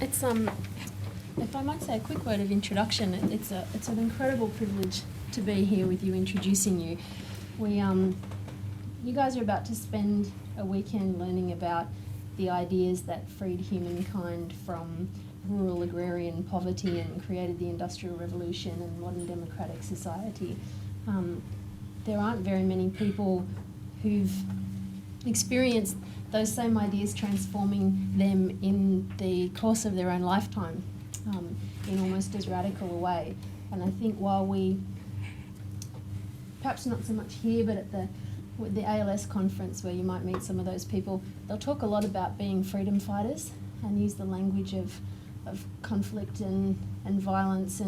It's if I might say a quick word of introduction, it's an incredible privilege to be here with you, introducing you. You guys are about to spend a weekend learning about the ideas that freed humankind from rural agrarian poverty and created the Industrial Revolution and modern democratic society. There aren't very many people who've experienced those same ideas transforming them in the course of their own lifetime in almost as radical a way. And I think while we, perhaps not so much here, but at the ALS conference where you might meet some of those people, they'll talk a lot about being freedom fighters and use the language of conflict and violence,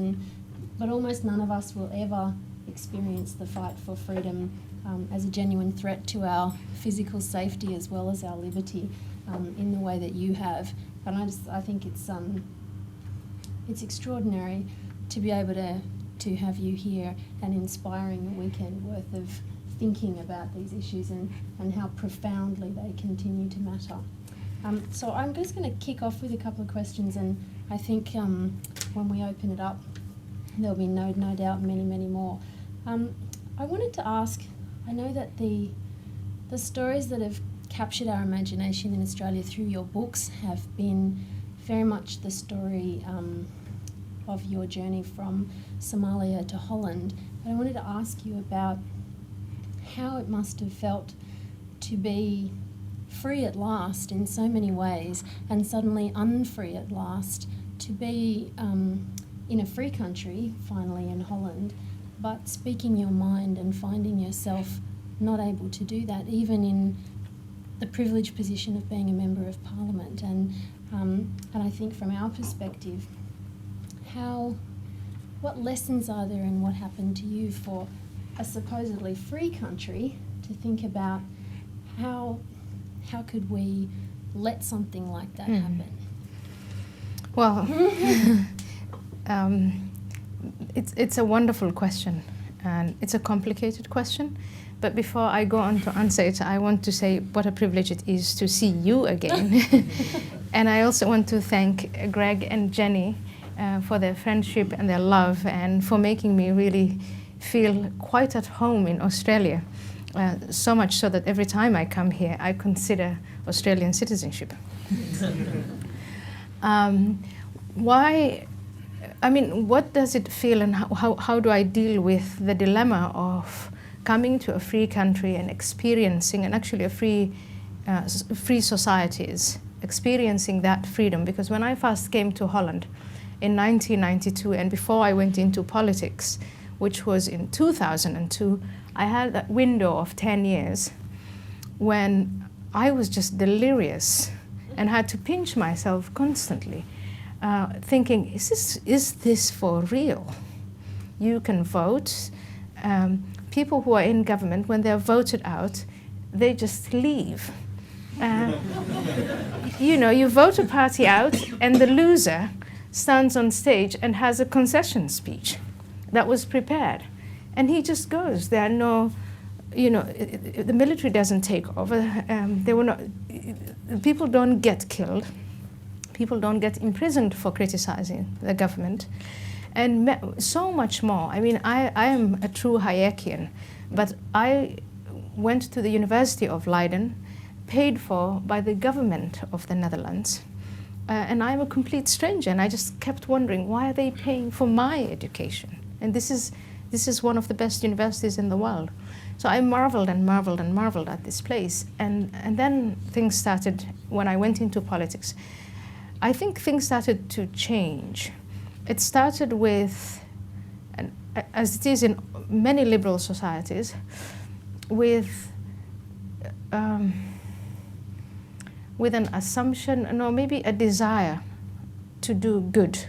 but almost none of us will ever experience the fight for freedom as a genuine threat to our physical safety as well as our liberty in the way that you have. And I think it's extraordinary to be able to have you here and inspiring a weekend worth of thinking about these issues and how profoundly they continue to matter. So I'm just going to kick off with a couple of questions, and I think when we open it up, there'll be no doubt many more. I wanted to ask, I know that the stories that have captured our imagination in Australia through your books have been very much the story of your journey from Somalia to Holland. But I wanted to ask you about how it must have felt to be free at last in so many ways and suddenly unfree at last, to be in a free country, finally in Holland, but speaking your mind and finding yourself not able to do that, even in the privileged position of being a member of Parliament. And I think from our perspective, what lessons are there in what happened to you for a supposedly free country to think about how could we let something like that happen? Well, it's a wonderful question, and it's a complicated question. But before I go on to answer it, I want to say what a privilege it is to see you again. And I also want to thank Greg and Jenny for their friendship and their love, and for making me really feel quite at home in Australia. So much so that every time I come here, I consider Australian citizenship. What does it feel, and how do I deal with the dilemma of coming to a free country and experiencing, and actually a free societies, experiencing that freedom? Because when I first came to Holland in 1992, and before I went into politics, which was in 2002, I had that window of 10 years when I was just delirious and had to pinch myself constantly, thinking, is this for real? You can vote. People who are in government, when they're voted out, they just leave. You vote a party out, and the loser stands on stage and has a concession speech that was prepared. And he just goes. There are no, the military doesn't take over. People don't get killed. People don't get imprisoned for criticizing the government. And so much more. I mean, I am a true Hayekian, but I went to the University of Leiden, paid for by the government of the Netherlands. And I'm a complete stranger, and I just kept wondering, why are they paying for my education? And this is one of the best universities in the world. So I marveled and marveled and marveled at this place. And then things started, when I went into politics, I think things started to change. It started with, as it is in many liberal societies, with an assumption, no, maybe a desire to do good.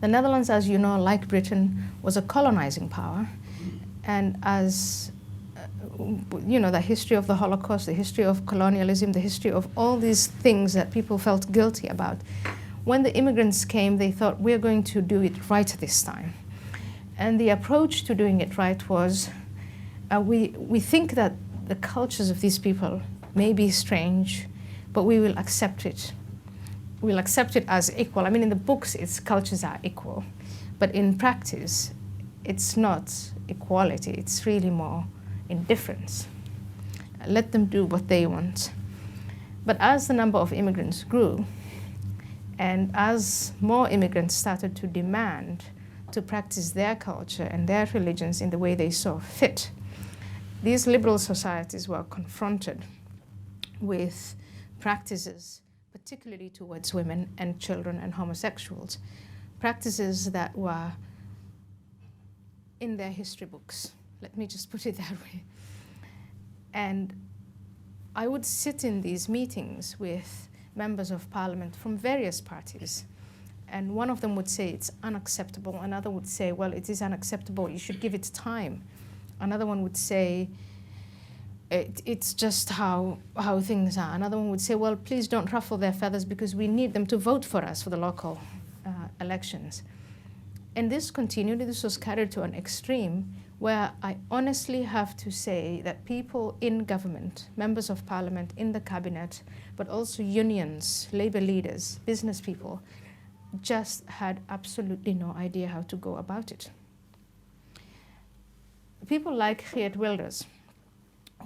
The Netherlands, as you know, like Britain, was a colonizing power. And as the history of the Holocaust, the history of colonialism, the history of all these things that people felt guilty about, when the immigrants came, they thought, we're going to do it right this time. And the approach to doing it right was, we think that the cultures of these people may be strange, but we will accept it. we'll accept it as equal. I mean, in the books, its cultures are equal, but in practice, it's not equality. It's really more indifference. Let them do what they want. But as the number of immigrants grew, and as more immigrants started to demand to practice their culture and their religions in the way they saw fit, these liberal societies were confronted with practices, particularly towards women and children and homosexuals, practices that were in their history books. Let me just put it that way. And I would sit in these meetings with members of parliament from various parties, and one of them would say it's unacceptable, another would say, well, it is unacceptable, you should give it time. Another one would say, it's just how things are. Another one would say, well, please don't ruffle their feathers because we need them to vote for us for the local elections. And this continued. This was carried to an extreme where I honestly have to say that people in government, members of parliament, in the cabinet, but also unions, labor leaders, business people, just had absolutely no idea how to go about it. People like Geert Wilders,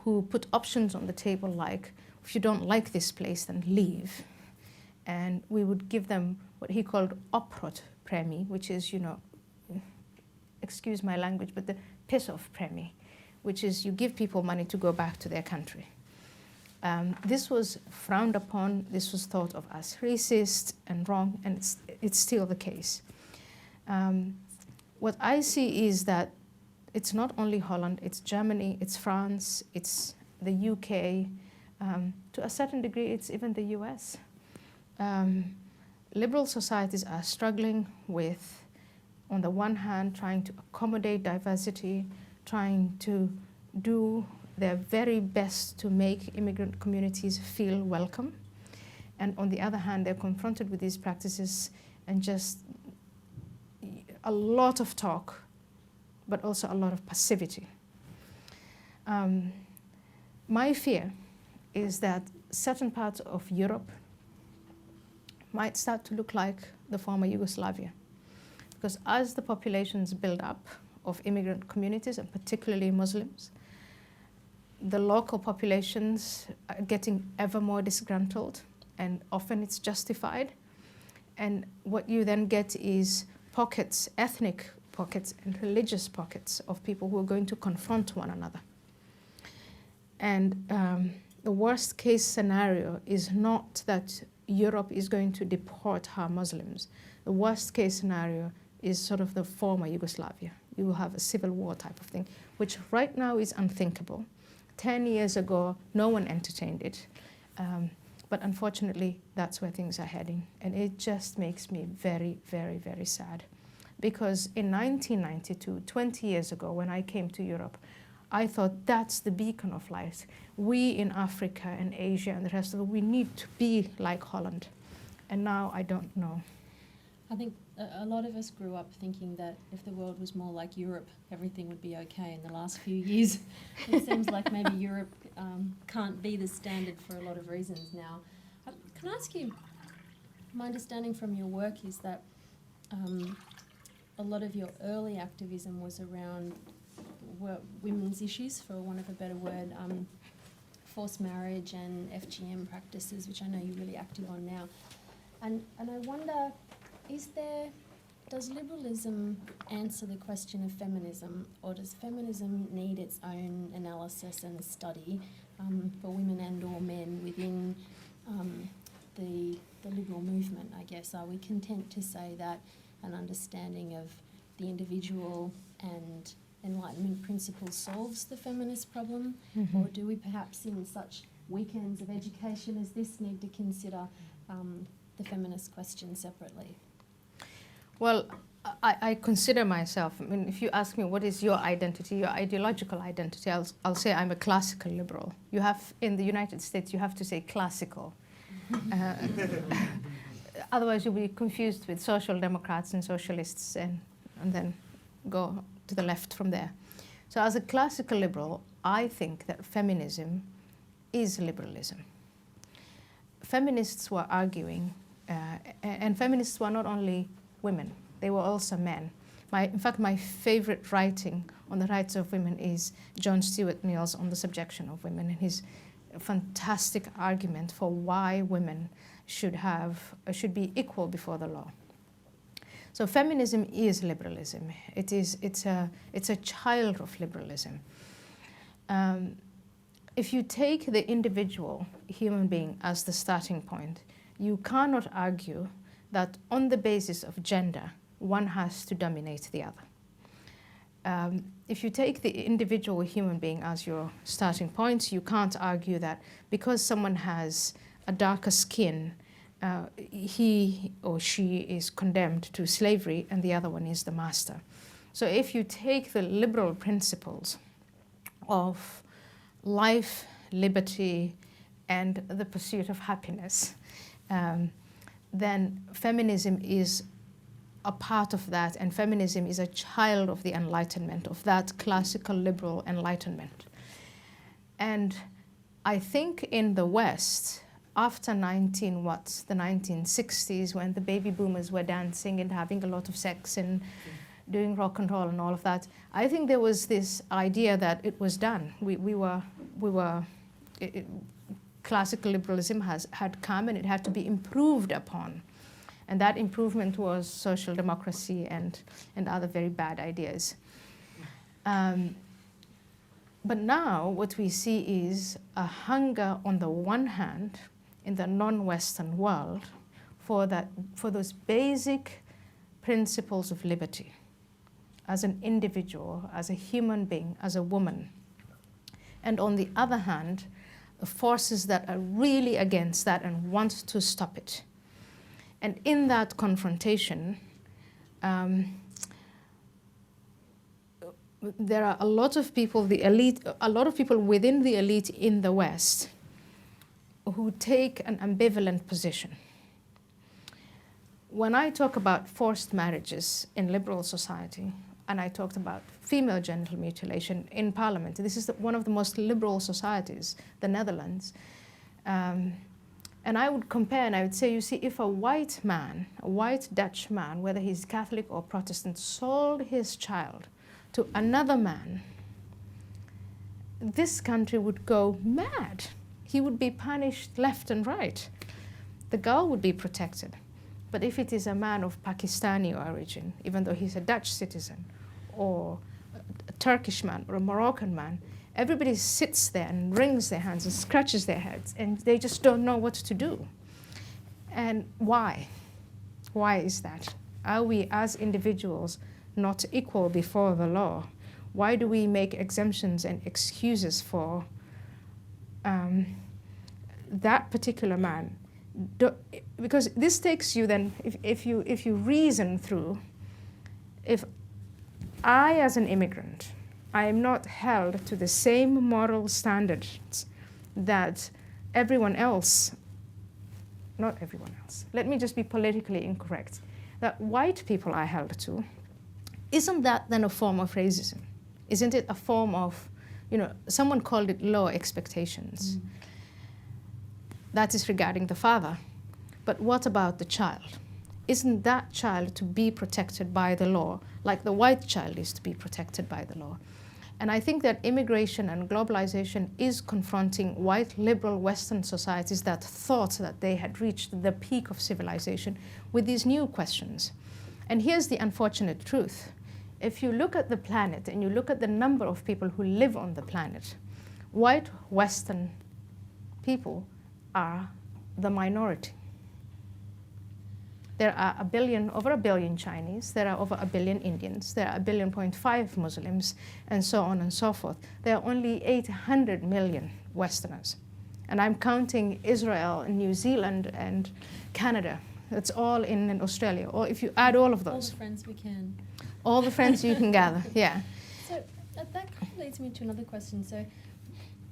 who put options on the table like, if you don't like this place, then leave. And we would give them what he called oprotpremie, which is, excuse my language, but the piss-off premie, which is you give people money to go back to their country. This was frowned upon, this was thought of as racist and wrong, and it's still the case. What I see is that it's not only Holland, it's Germany, it's France, it's the UK. To a certain degree, it's even the US. Liberal societies are struggling with, on the one hand, trying to accommodate diversity, trying to do their very best to make immigrant communities feel welcome. And on the other hand, they're confronted with these practices and just a lot of talk, but also a lot of passivity. My fear is that certain parts of Europe might start to look like the former Yugoslavia. Because as the populations build up of immigrant communities, and particularly Muslims, the local populations are getting ever more disgruntled, and often it's justified. And what you then get is pockets, ethnic pockets and religious pockets of people who are going to confront one another. And the worst case scenario is not that Europe is going to deport her Muslims. The worst case scenario is sort of the former Yugoslavia. You will have a civil war type of thing, which right now is unthinkable. 10 years ago, no one entertained it. But unfortunately, that's where things are heading. And it just makes me very, very, very sad. Because in 1992, 20 years ago, when I came to Europe, I thought that's the beacon of light. We in Africa and Asia and the rest of the world, we need to be like Holland. And now I don't know. I think a lot of us grew up thinking that if the world was more like Europe, everything would be okay. In the last few years, it seems like maybe Europe can't be the standard for a lot of reasons now. Can I ask you, my understanding from your work is that a lot of your early activism was around women's issues, for want of a better word, forced marriage and FGM practices, which I know you're really active on now. And I wonder, does liberalism answer the question of feminism, or does feminism need its own analysis and study for women and or men within the liberal movement, I guess? Are we content to say that an understanding of the individual and Enlightenment principles solves the feminist problem? Mm-hmm. Or do we perhaps in such weekends of education as this need to consider the feminist question separately? Well, I consider myself, I mean, if you ask me what is your identity, your ideological identity, I'll say I'm a classical liberal. You have, in the United States, you have to say classical. Otherwise you'll be confused with social democrats and socialists and then go to the left from there. So as a classical liberal, I think that feminism is liberalism. Feminists were arguing And feminists were not only women, they were also men. In fact, my favorite writing on the rights of women is John Stuart Mill's On the Subjection of Women, and his fantastic argument for why women should be equal before the law. So feminism is liberalism. It's a child of liberalism. If you take the individual human being as the starting point, you cannot argue that on the basis of gender, one has to dominate the other. If you take the individual human being as your starting point, you can't argue that because someone has a darker skin, he or she is condemned to slavery and the other one is the master. So if you take the liberal principles of life, liberty, and the pursuit of happiness, then feminism is a part of that, and feminism is a child of the Enlightenment, of that classical liberal Enlightenment. And I think in the West, after the 1960s, when the baby boomers were dancing and having a lot of sex and doing rock and roll and all of that, I think there was this idea that it was done. Classical liberalism had come and it had to be improved upon. And that improvement was social democracy and other very bad ideas. But now what we see is a hunger on the one hand in the non-Western world for those basic principles of liberty as an individual, as a human being, as a woman. And on the other hand, the forces that are really against that and want to stop it. And in that confrontation, there are a lot of people, a lot of people within the elite in the West who take an ambivalent position. When I talk about forced marriages in liberal society, and I talked about female genital mutilation in parliament, this is one of the most liberal societies, the Netherlands. And I would compare and I would say, you see, if a white man, a white Dutch man, whether he's Catholic or Protestant, sold his child to another man, this country would go mad. He would be punished left and right. The girl would be protected. But if it is a man of Pakistani origin, even though he's a Dutch citizen, or a Turkish man or a Moroccan man, everybody sits there and wrings their hands and scratches their heads, and they just don't know what to do. And why? Why is that? Are we as individuals not equal before the law? Why do we make exemptions and excuses for that particular man? Because this takes you then, if you reason through, if I as an immigrant, I am not held to the same moral standards that everyone else, not everyone else, let me just be politically incorrect, that white people are held to, isn't that then a form of racism? Isn't it a form of, someone called it low expectations. Mm. That is regarding the father. But what about the child? Isn't that child to be protected by the law, like the white child is to be protected by the law? And I think that immigration and globalization is confronting white liberal Western societies that thought that they had reached the peak of civilization with these new questions. And here's the unfortunate truth. If you look at the planet and you look at the number of people who live on the planet, white Western people are the minority. There are over a billion Chinese, there are over a billion Indians, there are 1.5 billion Muslims, and so on and so forth. There are only 800 million Westerners. And I'm counting Israel and New Zealand and Canada. That's all in Australia. Or if you add all of those. All the friends we can. All the friends you can gather, yeah. So that kind of leads me to another question. So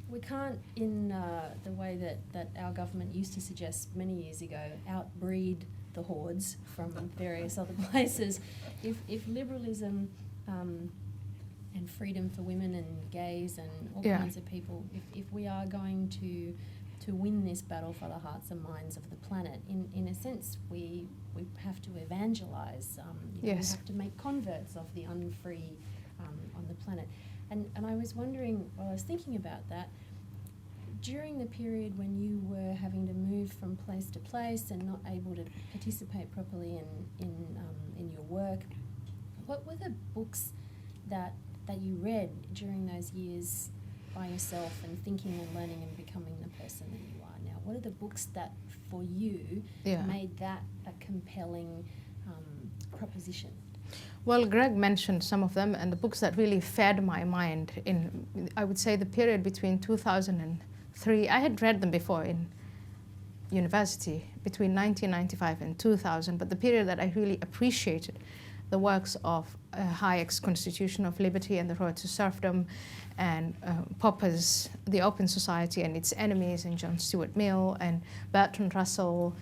we can't, in the way that our government used to suggest many years ago, outbreed the hordes from various other places. If liberalism and freedom for women and gays and all kinds of people, if we are going to to win this battle for the hearts and minds of the planet, in a sense, we have to evangelize. We have to make converts of the unfree on the planet. And I was wondering, while I was thinking about that, during the period when you were having to move from place to place and not able to participate properly in your work, what were the books that you read during those years by yourself and thinking and learning and becoming the person that you are now? What are the books that, for you, made that a compelling proposition? Well, Greg mentioned some of them, and the books that really fed my mind in, I would say, the period between 2003. I had read them before in university, between 1995 and 2000, but the period that I really appreciated the works of Hayek's Constitution of Liberty and the Road to Serfdom, and Popper's The Open Society and Its Enemies, and John Stuart Mill and Bertrand Russell.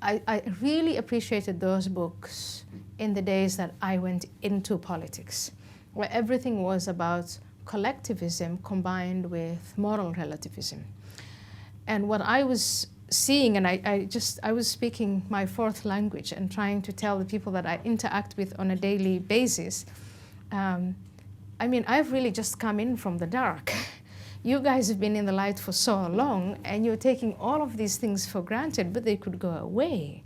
I really appreciated those books in the days that I went into politics, where everything was about collectivism combined with moral relativism. And what I was seeing, and I was speaking my fourth language and trying to tell the people that I interact with on a daily basis, I mean, I've really just come in from the dark. You guys have been in the light for so long, and you're taking all of these things for granted, but they could go away.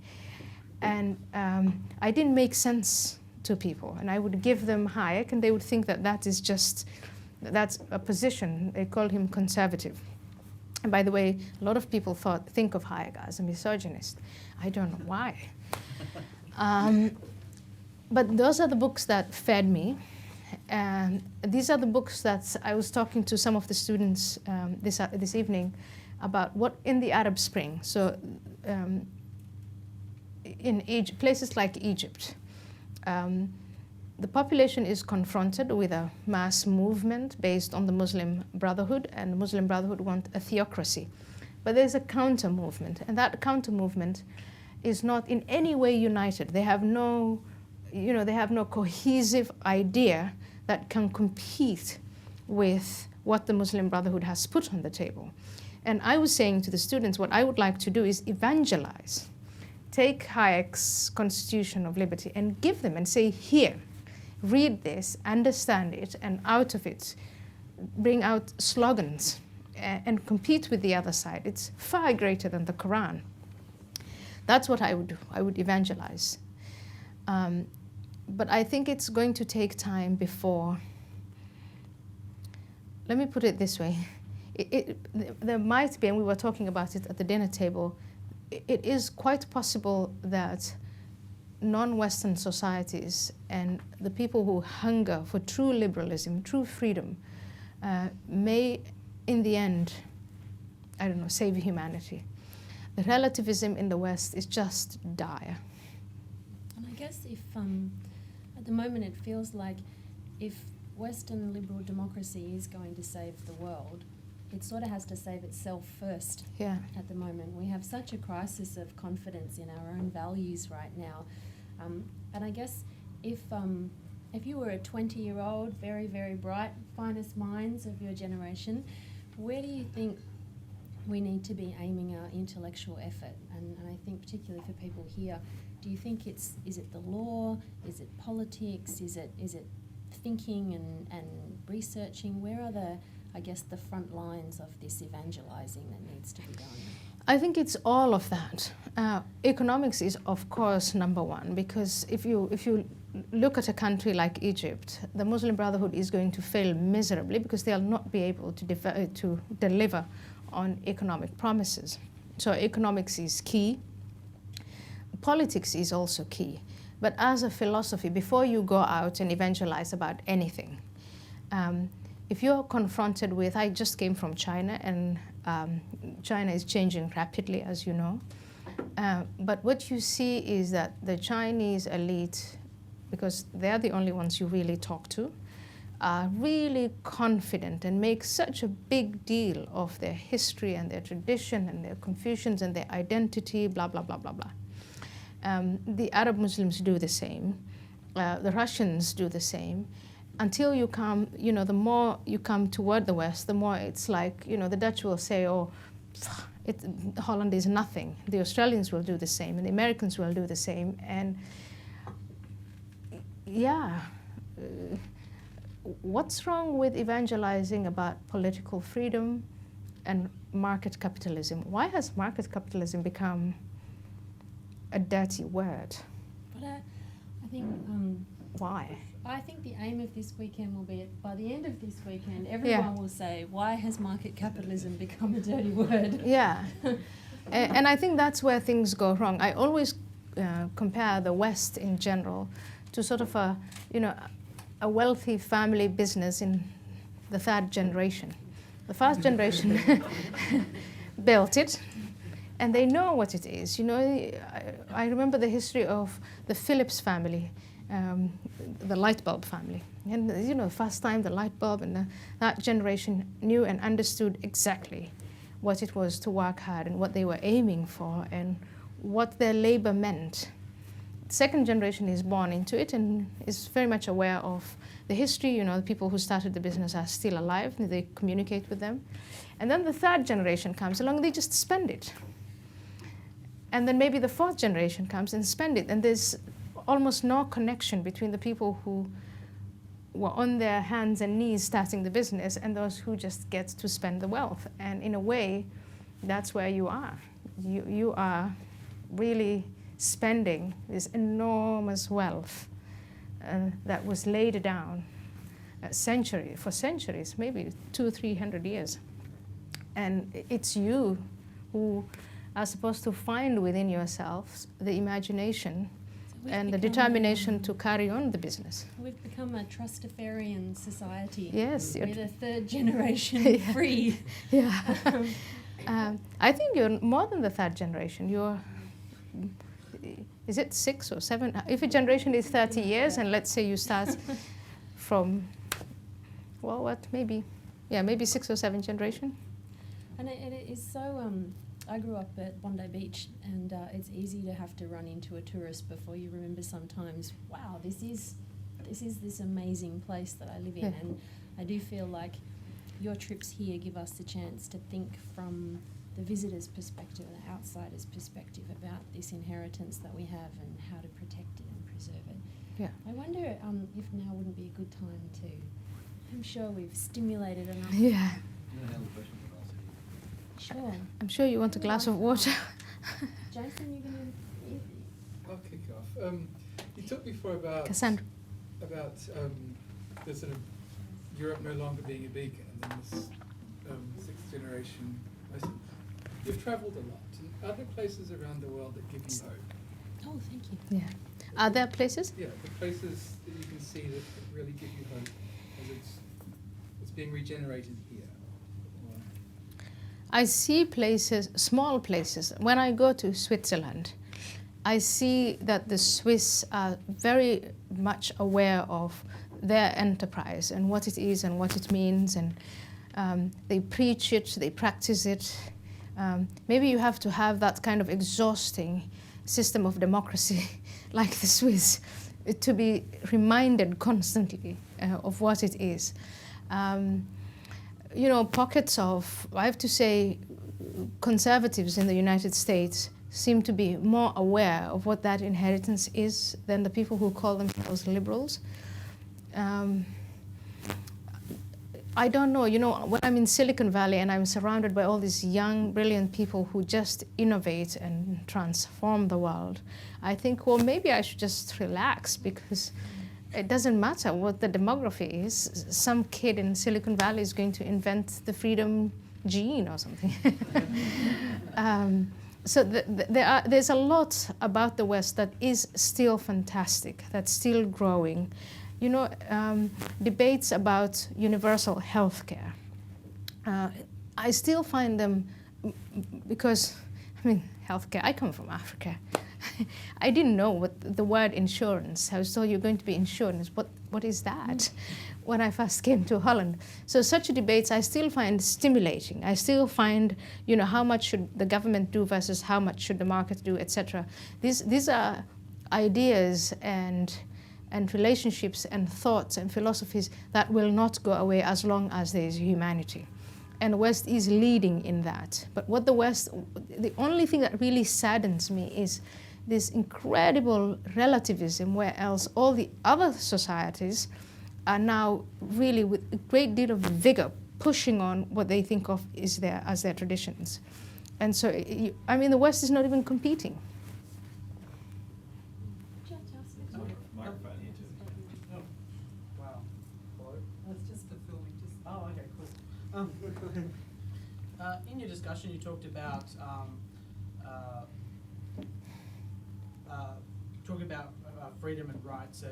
And I didn't make sense to people, and I would give them Hayek, and they would think that that's a position. They called him conservative. And by the way, a lot of people think of Hayek as a misogynist. I don't know why. But those are the books that fed me. And these are the books that I was talking to some of the students this evening about what in the Arab Spring. So in Egypt, places like Egypt, the population is confronted with a mass movement based on the Muslim Brotherhood, and the Muslim Brotherhood want a theocracy. But there's a counter movement, and that counter movement is not in any way united. They have no cohesive idea that can compete with what the Muslim Brotherhood has put on the table. And I was saying to the students, what I would like to do is evangelize. Take Hayek's Constitution of Liberty and give them and say, here, read this, understand it, and out of it, bring out slogans and compete with the other side. It's far greater than the Quran. That's what I would do. I would evangelize. But I think it's going to take time before, let me put it this way. There might be, and we were talking about it at the dinner table, it is quite possible that non-Western societies and the people who hunger for true liberalism, true freedom, may, in the end, I don't know, save humanity. The relativism in the West is just dire. And I guess if, at the moment it feels like if Western liberal democracy is going to save the world, it sort of has to save itself first. Yeah. At the moment. We have such a crisis of confidence in our own values right now. And I guess if you were a 20-year-old, very, very bright, finest minds of your generation, where do you think we need to be aiming our intellectual effort? And I think particularly for people here, do you think is it the law? Is it politics? Is it thinking and researching? Where are the front lines of this evangelizing that needs to be done? I think it's all of that. Economics is, of course, number one, because if you look at a country like Egypt, the Muslim Brotherhood is going to fail miserably because they'll not be able to deliver on economic promises. So economics is key. Politics is also key. But as a philosophy, before you go out and evangelize about anything, if you're confronted with, I just came from China, and China is changing rapidly, as you know. But what you see is that the Chinese elite, because they're the only ones you really talk to, are really confident and make such a big deal of their history and their tradition and their Confucians and their identity, blah, blah, blah, blah, blah. The Arab Muslims do the same. The Russians do the same. Until you come, the more you come toward the West, the more it's like, the Dutch will say, oh, Holland is nothing. The Australians will do the same, and the Americans will do the same. And yeah, what's wrong with evangelizing about political freedom and market capitalism? Why has market capitalism become a dirty word? But I think Why? I think the aim of this weekend will be by the end of this weekend, everyone will say, why has market capitalism become a dirty word? Yeah. And I think that's where things go wrong. I always compare the West in general to sort of a wealthy family business in the third generation. The first generation built it, and they know what it is. I remember the history of the Philips family, the light bulb family. And the first time the light bulb, and that generation knew and understood exactly what it was to work hard and what they were aiming for and what their labor meant. The second generation is born into it and is very much aware of the history. The people who started the business are still alive, and they communicate with them. And then the third generation comes along, and they just spend it. And then maybe the fourth generation comes and spend it. And there's almost no connection between the people who were on their hands and knees starting the business and those who just get to spend the wealth. And in a way, that's where you are. You are really spending this enormous wealth that was laid down for centuries, maybe 200-300 years. And it's you who are supposed to find within yourselves the imagination and the determination to carry on the business. We've become a trustafarian society. Yes. We're the third generation free. Yeah. I think you're more than the third generation. Is it 6 or 7? If a generation is 30 years, and let's say you start from, maybe 6 or 7 generation. And it is so, I grew up at Bondi Beach, and it's easy to have to run into a tourist before you remember sometimes, wow, this is this amazing place that I live in. Yeah. And I do feel like your trips here give us the chance to think from the visitor's perspective and the outsider's perspective about this inheritance that we have and how to protect it and preserve it. Yeah. I wonder if now wouldn't be a good time to, I'm sure we've stimulated enough. Yeah. Sure. I'm sure you want a glass of water. Jason, you're going to... I'll kick off. You talked before about... Cassandra. About the sort of Europe no longer being a beacon, and then this sixth generation lessons. You've travelled a lot. And are there places around the world that give you hope? Oh, thank you. Yeah. Are there places? Yeah, the places that you can see that really give you hope as it's being regenerated here. I see places, small places. When I go to Switzerland, I see that the Swiss are very much aware of their enterprise and what it is and what it means, and they preach it, they practice it. Maybe you have to have that kind of exhausting system of democracy like the Swiss to be reminded constantly of what it is. Pockets of, I have to say, conservatives in the United States seem to be more aware of what that inheritance is than the people who call themselves liberals. I don't know, when I'm in Silicon Valley and I'm surrounded by all these young, brilliant people who just innovate and transform the world, I think, well, maybe I should just relax, because it doesn't matter what the demography is. Some kid in Silicon Valley is going to invent the freedom gene or something. So there's a lot about the West that is still fantastic, that's still growing. Debates about universal health care. I still find them, because, healthcare, I come from Africa. I didn't know what the word insurance, I was told you're going to be insurance, what is that? When I first came to Holland. So such debates I still find stimulating. I still find, how much should the government do versus how much should the market do, etc. These are ideas and relationships and thoughts and philosophies that will not go away as long as there is humanity. and the West is leading in that. But what the West, the only thing that really saddens me is this incredible relativism, where else all the other societies are now really with a great deal of vigor pushing on what they think of as their traditions. And so, I mean, the West is not even competing. Microphone here too. Oh, wow. Hello? That's just for filming. Oh, okay, cool. In your discussion, you talked about freedom and rights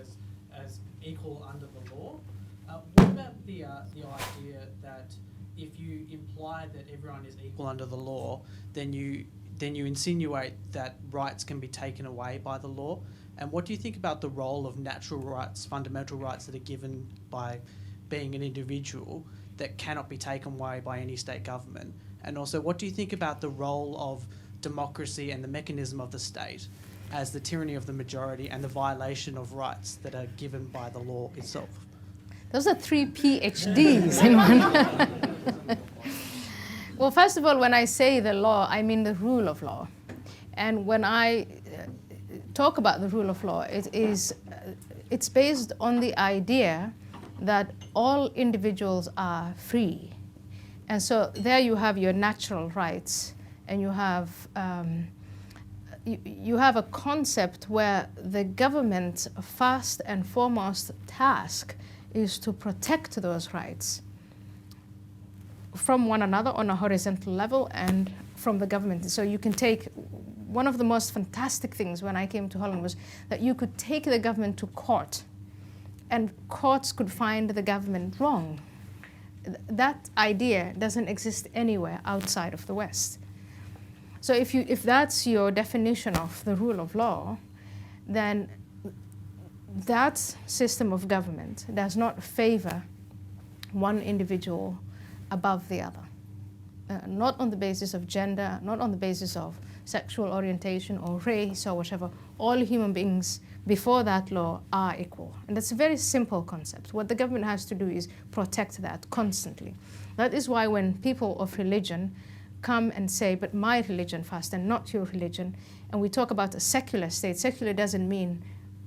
as equal under the law. What about the idea that if you imply that everyone is equal under the law, then you insinuate that rights can be taken away by the law? And what do you think about the role of natural rights, fundamental rights that are given by being an individual that cannot be taken away by any state government? And also, what do you think about the role of democracy and the mechanism of the state as the tyranny of the majority and the violation of rights that are given by the law itself? Those are 3 PhDs in one. Well, first of all, when I say the law, I mean the rule of law. And when I talk about the rule of law, it's based on the idea that all individuals are free. And so there you have your natural rights, and you have you have a concept where the government's first and foremost task is to protect those rights from one another on a horizontal level and from the government. So you can take, one of the most fantastic things when I came to Holland was that you could take the government to court, and courts could find the government wrong. That idea doesn't exist anywhere outside of the West. So if that's your definition of the rule of law, then that system of government does not favor one individual above the other. Not on the basis of gender, not on the basis of sexual orientation or race or whatever. All human beings before that law are equal. And that's a very simple concept. What the government has to do is protect that constantly. That is why when people of religion come and say, but my religion first and not your religion, and we talk about a secular state, secular doesn't mean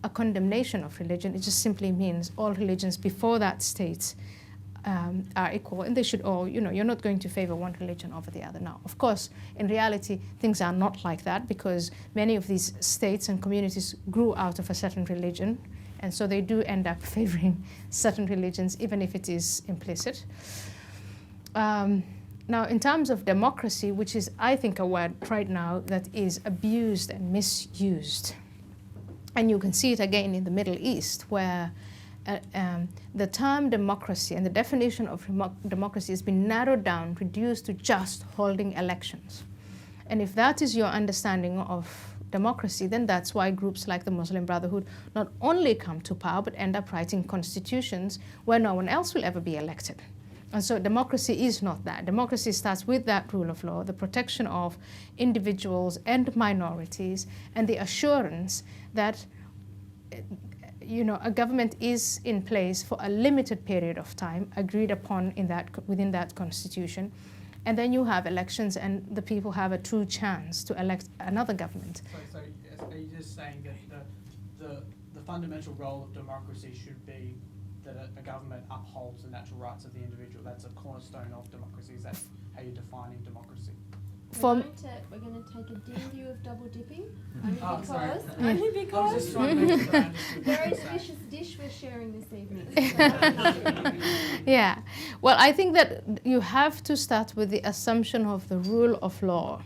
a condemnation of religion. It just simply means all religions before that state are equal, and they should all, you're not going to favor one religion over the other. Now, of course, in reality, things are not like that, because many of these states and communities grew out of a certain religion, and so they do end up favoring certain religions, even if it is implicit. Now, in terms of democracy, which is, I think, a word right now that is abused and misused, and you can see it again in the Middle East, where the term democracy and the definition of democracy has been narrowed down, reduced to just holding elections. And if that is your understanding of democracy, then that's why groups like the Muslim Brotherhood not only come to power, but end up writing constitutions where no one else will ever be elected. And so democracy is not that. Democracy starts with that rule of law, the protection of individuals and minorities, and the assurance that a government is in place for a limited period of time, agreed upon within that constitution, and then you have elections, and the people have a true chance to elect another government. So are you just saying that the fundamental role of democracy should be that a government upholds the natural rights of the individual? That's a cornerstone of democracy. Is that how you're defining democracy? We're going to take a dim view of double dipping, only I was because just trying to make sure I understood. very delicious dish we're sharing this evening. Yeah, well, I think that you have to start with the assumption of the rule of law.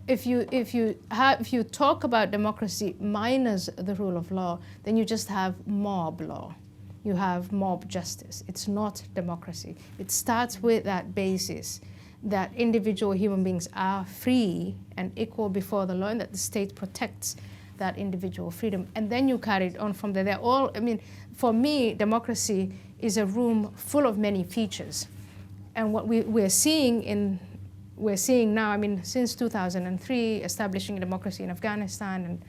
If you talk about democracy minus the rule of law, then you just have mob law. You have mob justice. It's not democracy. It starts with that basis that individual human beings are free and equal before the law, and that the state protects that individual freedom. And then you carry it on from there. For me, democracy is a room full of many features. And what we're seeing now, since 2003, establishing democracy in Afghanistan and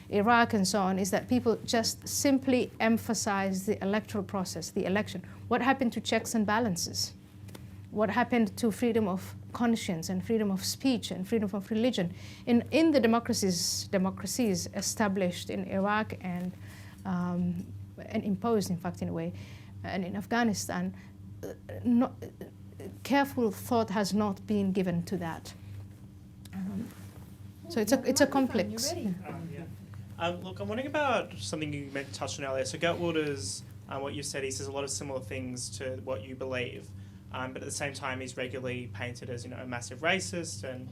Iraq and so on, is that people just simply emphasize the electoral process, the election. What happened to checks and balances? what happened to freedom of conscience and freedom of speech and freedom of religion in the democracies established in Iraq and imposed, in fact, in a way, and in Afghanistan. Careful thought has not been given to that. So it's a complex. Look, I'm wondering about something you touched on earlier. So Geert Wilders, what you said, he says a lot of similar things to what you believe. But at the same time, he's regularly painted as, a massive racist and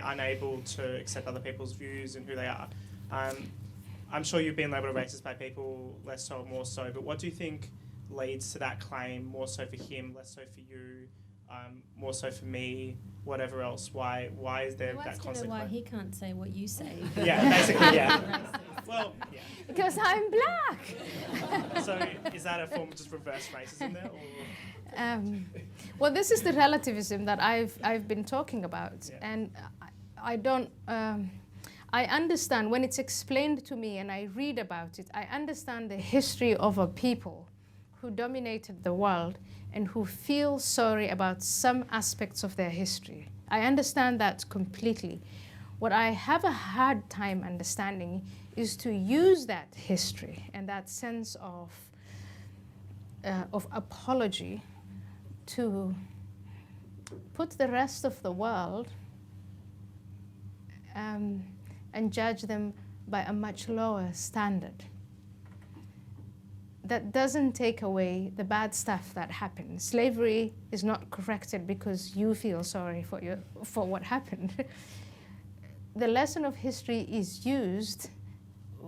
unable to accept other people's views and who they are. I'm sure you've been labelled a racist by people, less so, more so. But what do you think leads to that claim, more so for him, less so for you, more so for me, whatever else? Why is there that constant why claim? he can't say what you say. Yeah, basically, yeah. Well, yeah. Because I'm black. So is that a form of just reverse racism there? Or? Well, this is the relativism that I've been talking about, and I don't. I understand when it's explained to me and I read about it. I understand the history of a people who dominated the world and who feel sorry about some aspects of their history. I understand that completely. What I have a hard time understanding is to use that history and that sense of apology to put the rest of the world and judge them by a much lower standard. That doesn't take away the bad stuff that happened. Slavery is not corrected because you feel sorry for what happened. The lesson of history is used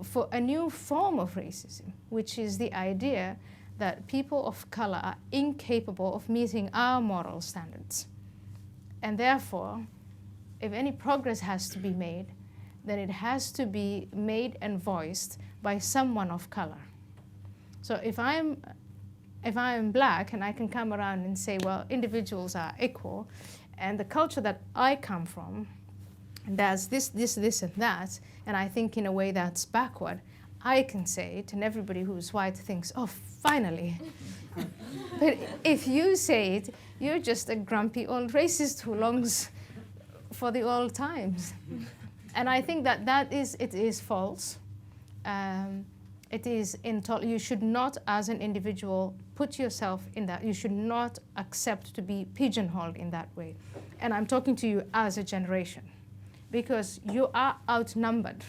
for a new form of racism, which is the idea that people of color are incapable of meeting our moral standards. And therefore, if any progress has to be made, then it has to be made and voiced by someone of color. So if I'm black and I can come around and say, well, individuals are equal, and the culture that I come from does this, and that, and I think in a way that's backward, I can say it, and everybody who's white thinks, oh, finally. But if you say it, you're just a grumpy old racist who longs for the old times. And I think it is false. It is you should not, as an individual, put yourself in that. You should not accept to be pigeonholed in that way. And I'm talking to you as a generation, because you are outnumbered,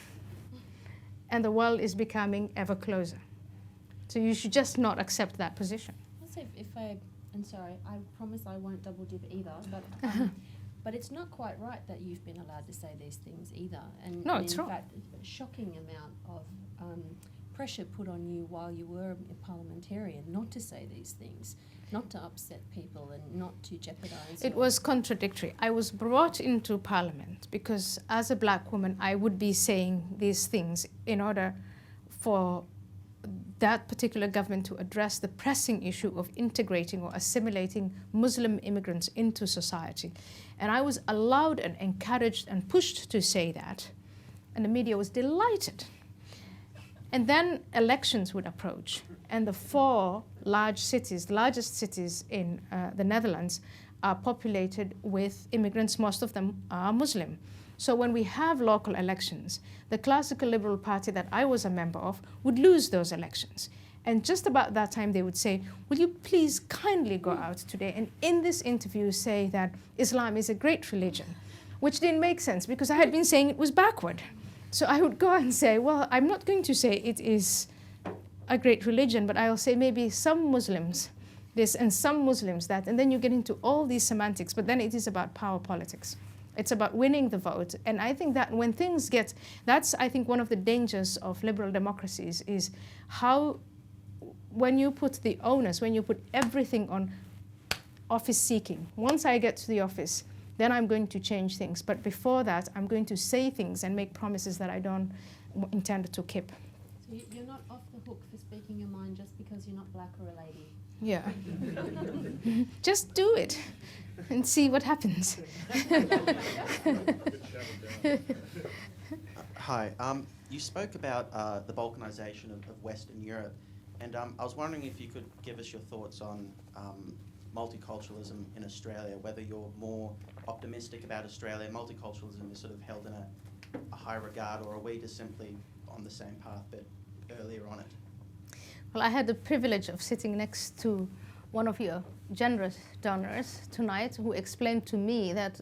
and the world is becoming ever closer. So you should just not accept that position. Also, I'm sorry, I promise I won't double dip either, but it's not quite right that you've been allowed to say these things either. No, it's wrong. In fact, a shocking amount of pressure put on you while you were a parliamentarian not to say these things, not to upset people and not to jeopardise. It was contradictory. I was brought into parliament because as a black woman I would be saying these things in order for that particular government to address the pressing issue of integrating or assimilating Muslim immigrants into society. And I was allowed and encouraged and pushed to say that, and the media was delighted. And then elections would approach, and the four largest cities in the Netherlands are populated with immigrants. Most of them are Muslim. So when we have local elections, the classical Liberal Party that I was a member of would lose those elections. And just about that time they would say, will you please kindly go out today and in this interview say that Islam is a great religion, which didn't make sense because I had been saying it was backward. So I would go and say, well, I'm not going to say it is a great religion, but I'll say maybe some Muslims this and some Muslims that, and then you get into all these semantics, but then it is about power politics. It's about winning the vote. And I think that when things get, that's I think one of the dangers of liberal democracies is how, when you put the onus, when you put everything on office seeking, once I get to the office, then I'm going to change things. But before that, I'm going to say things and make promises that I don't intend to keep. So you're not off the hook for speaking your mind just because you're not black or a lady? Yeah. Just do it and see what happens. Hi. You spoke about the balkanisation of Western Europe, and I was wondering if you could give us your thoughts on multiculturalism in Australia, whether you're more optimistic about Australia, multiculturalism is sort of held in a high regard, or are we just simply on the same path but earlier on it? Well, I had the privilege of sitting next to one of your generous donors tonight who explained to me that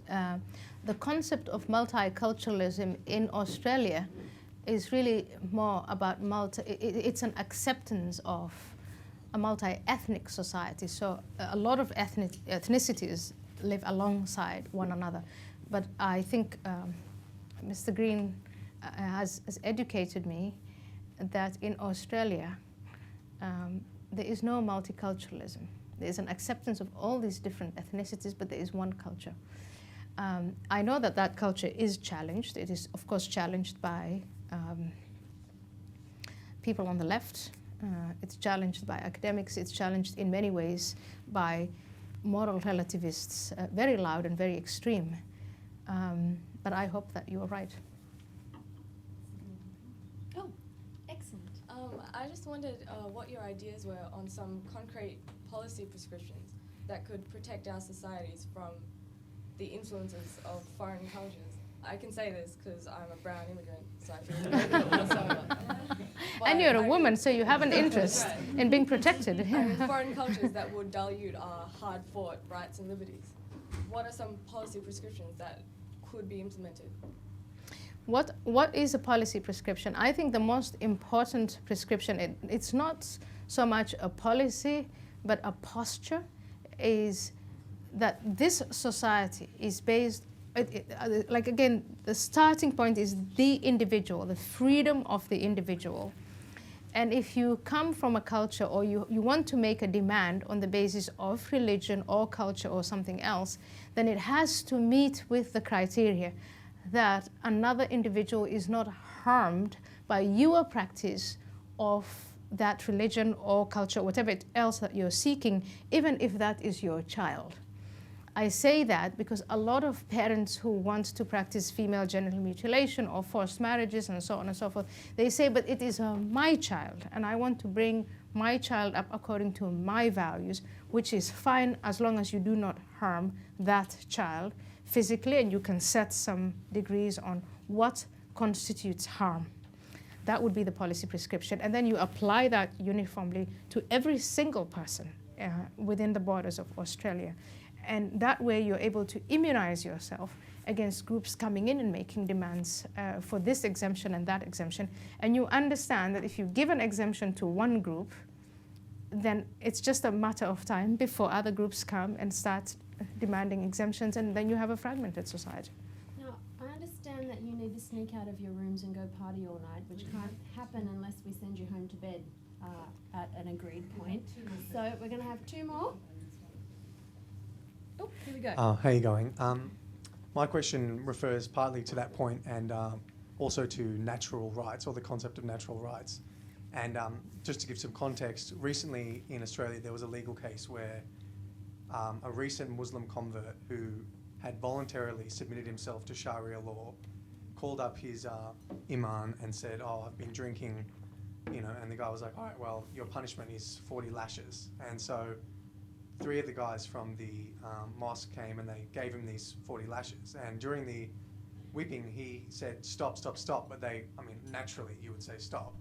the concept of multiculturalism in Australia is really more about it's an acceptance of a multi-ethnic society. So a lot of ethnicities live alongside one another. But I think Mr. Green has educated me that in Australia there is no multiculturalism. There is an acceptance of all these different ethnicities, but there is one culture. I know that that culture is challenged. It is, of course, challenged by people on the left. It's challenged by academics. It's challenged in many ways by moral relativists, very loud and very extreme. But I hope that you are right. Oh, excellent. I just wondered what your ideas were on some concrete policy prescriptions that could protect our societies from the influences of foreign cultures. I can say this because I'm a brown immigrant, so I feel very whatsoever. And you're a woman, so you have an interest in being protected. Foreign cultures that would dilute our hard-fought rights and liberties. What are some policy prescriptions that could be implemented? What is a policy prescription? I think the most important prescription, it's not so much a policy, but a posture, is that this society is based, like again, the starting point is the individual, the freedom of the individual. And if you come from a culture or you want to make a demand on the basis of religion or culture or something else, then it has to meet with the criteria that another individual is not harmed by your practice of that religion or culture, whatever else that you're seeking, even if that is your child. I say that because a lot of parents who want to practice female genital mutilation or forced marriages and so on and so forth, they say, but it is my child, and I want to bring my child up according to my values, which is fine as long as you do not harm that child physically, and you can set some degrees on what constitutes harm. That would be the policy prescription. And then you apply that uniformly to every single person within the borders of Australia. And that way you're able to immunize yourself against groups coming in and making demands for this exemption and that exemption. And you understand that if you give an exemption to one group, then it's just a matter of time before other groups come and start demanding exemptions, and then you have a fragmented society. Now, I understand that you need to sneak out of your rooms and go party all night, which can't happen unless we send you home to bed at an agreed point. So we're going to have two more. Oh, here we go. How are you going? My question refers partly to that point and also to natural rights, or the concept of natural rights. And just to give some context, recently in Australia there was a legal case where a recent Muslim convert who had voluntarily submitted himself to Sharia law called up his imam and said, "Oh, I've been drinking," and the guy was like, "All right, well, your punishment is 40 lashes." And so 3 of the guys from the mosque came and they gave him these 40 lashes. And during the whipping, he said, "Stop, stop, stop." But naturally, you would say stop.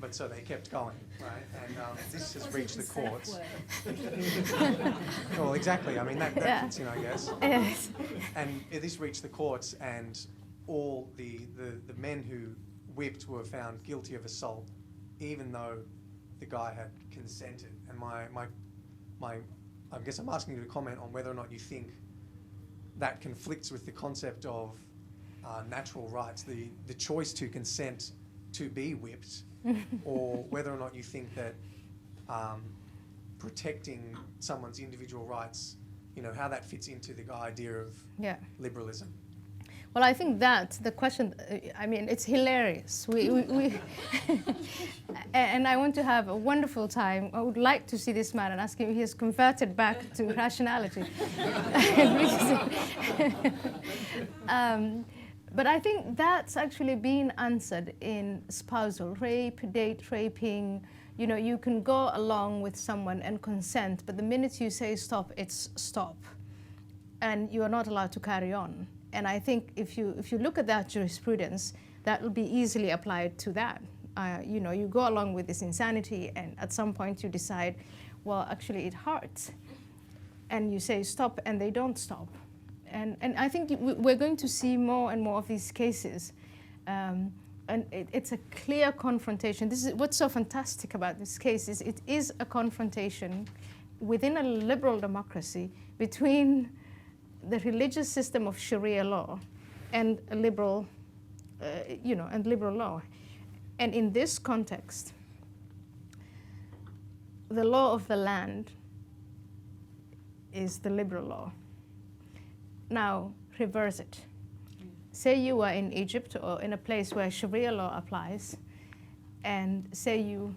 But so they kept going, right? And this has reached the courts. Well, exactly. I mean, that fits in, I guess. Yes. And this reached the courts, and all the men who whipped were found guilty of assault, even though the guy had consented. And I guess I'm asking you to comment on whether or not you think that conflicts with the concept of natural rights, the choice to consent to be whipped, or whether or not you think that protecting someone's individual rights, how that fits into the idea of liberalism. Well, I think that the question, it's hilarious. We and I want to have a wonderful time. I would like to see this man and ask him if he has converted back to rationality. But I think that's actually been answered in spousal rape, date raping, You know, you can go along with someone and consent, but the minute you say stop, it's stop. And you are not allowed to carry on. And I think if you look at that jurisprudence, that will be easily applied to that. You know, you go along with this insanity, and at some point you decide, well, actually it hurts. And you say stop, and they don't stop. And I think we're going to see more and more of these cases. And it's a clear confrontation. This is what's so fantastic about this case is it is a confrontation within a liberal democracy between the religious system of Sharia law and a liberal, and liberal law. And in this context, the law of the land is the liberal law. Now, reverse it. Say you are in Egypt or in a place where Sharia law applies, and say you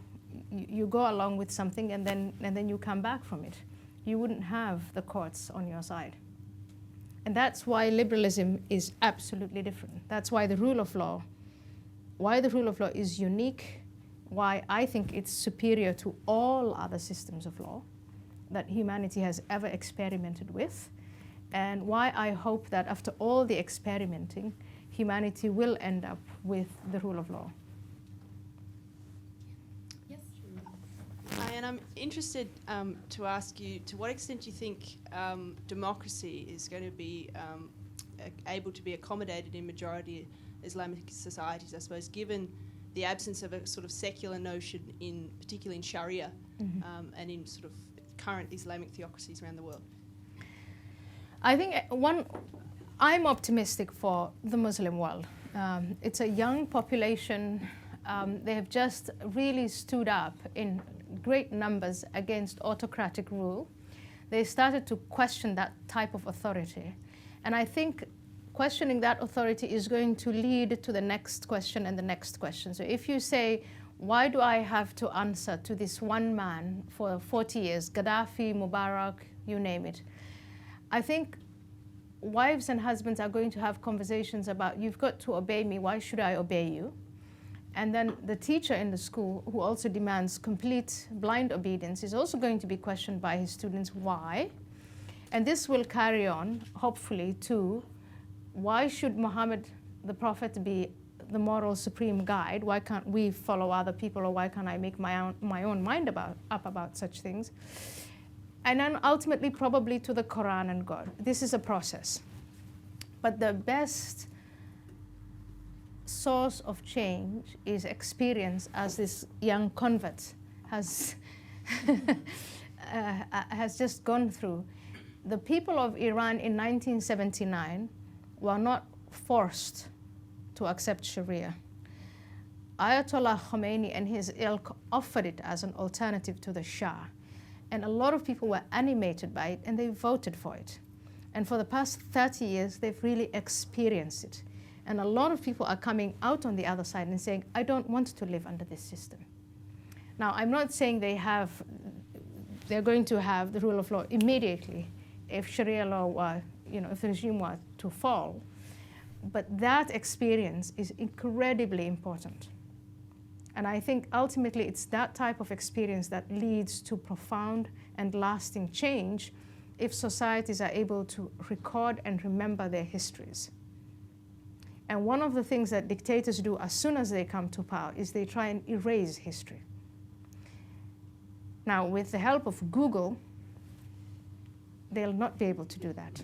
go along with something and then you come back from it. You wouldn't have the courts on your side. And that's why liberalism is absolutely different. That's why the rule of law is unique, why I think it's superior to all other systems of law that humanity has ever experimented with, and why I hope that after all the experimenting, humanity will end up with the rule of law. Yes. Hi, and I'm interested to ask you, to what extent do you think democracy is going to be able to be accommodated in majority Islamic societies, I suppose, given the absence of a sort of secular notion, particularly in Sharia, and in sort of current Islamic theocracies around the world? I think I'm optimistic for the Muslim world. It's a young population. They have just really stood up in great numbers against autocratic rule. They started to question that type of authority. And I think questioning that authority is going to lead to the next question and the next question. So if you say, why do I have to answer to this one man for 40 years, Gaddafi, Mubarak, you name it, I think wives and husbands are going to have conversations about, you've got to obey me, why should I obey you? And then the teacher in the school, who also demands complete blind obedience, is also going to be questioned by his students, why? And this will carry on, hopefully, to why should Muhammad, the Prophet, be the moral supreme guide? Why can't we follow other people, or why can't I make my own mind up about such things? And then ultimately probably to the Quran and God. This is a process. But the best source of change is experience, as this young convert has just gone through. The people of Iran in 1979 were not forced to accept Sharia. Ayatollah Khomeini and his ilk offered it as an alternative to the Shah. And a lot of people were animated by it, and they voted for it. And for the past 30 years, they've really experienced it. And a lot of people are coming out on the other side and saying, I don't want to live under this system. Now, I'm not saying they're going to have the rule of law immediately if Sharia law were, if the regime were to fall. But that experience is incredibly important. And I think ultimately it's that type of experience that leads to profound and lasting change if societies are able to record and remember their histories. And one of the things that dictators do as soon as they come to power is they try and erase history. Now, with the help of Google, they'll not be able to do that.